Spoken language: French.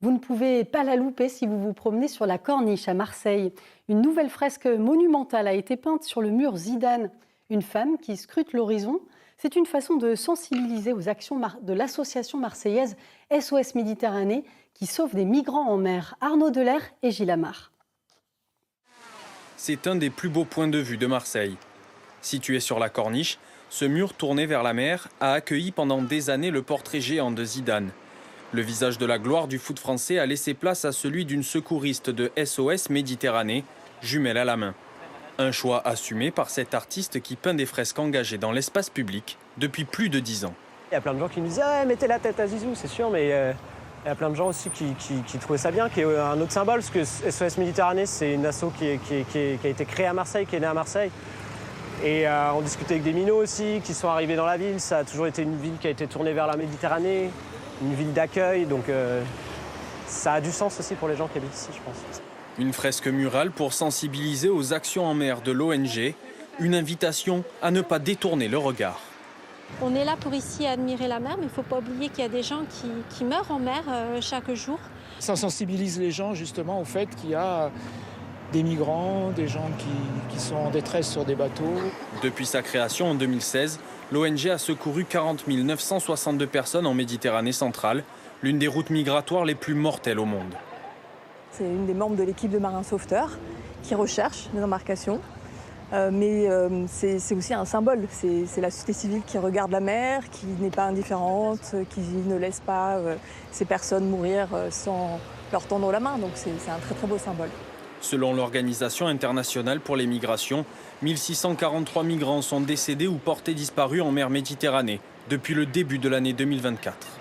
Vous ne pouvez pas la louper si vous vous promenez sur la Corniche à Marseille. Une nouvelle fresque monumentale a été peinte sur le mur Zidane. Une femme qui scrute l'horizon. C'est une façon de sensibiliser aux actions de l'association marseillaise SOS Méditerranée qui sauve des migrants en mer. Arnaud Delair et Gilles Amar. C'est un des plus beaux points de vue de Marseille. Situé sur la Corniche, ce mur tourné vers la mer a accueilli pendant des années le portrait géant de Zidane. Le visage de la gloire du foot français a laissé place à celui d'une secouriste de SOS Méditerranée, jumelle à la main. Un choix assumé par cet artiste qui peint des fresques engagées dans l'espace public depuis plus de 10 ans. Il y a plein de gens qui nous disent ah, mettez la tête à Zizou, c'est sûr, mais il y a plein de gens aussi qui trouvaient ça bien, qui est un autre symbole, parce que SOS Méditerranée, c'est une asso qui a été créée à Marseille, qui est née à Marseille. Et on discutait avec des minots aussi, qui sont arrivés dans la ville. Ça a toujours été une ville qui a été tournée vers la Méditerranée, une ville d'accueil, donc ça a du sens aussi pour les gens qui habitent ici, je pense. Une fresque murale pour sensibiliser aux actions en mer de l'ONG, une invitation à ne pas détourner le regard. On est là pour ici admirer la mer, mais il ne faut pas oublier qu'il y a des gens qui meurent en mer chaque jour. Ça sensibilise les gens justement au fait qu'il y a des migrants, des gens qui sont en détresse sur des bateaux. Depuis sa création en 2016, l'ONG a secouru 40 962 personnes en Méditerranée centrale, l'une des routes migratoires les plus mortelles au monde. C'est une des membres de l'équipe de marins sauveteurs qui recherche des embarcations. Mais c'est aussi un symbole. C'est la société civile qui regarde la mer, qui n'est pas indifférente, qui ne laisse pas ces personnes mourir sans leur tendre la main. Donc c'est un très très beau symbole. Selon l'Organisation internationale pour les migrations, 1643 migrants sont décédés ou portés disparus en mer Méditerranée depuis le début de l'année 2024.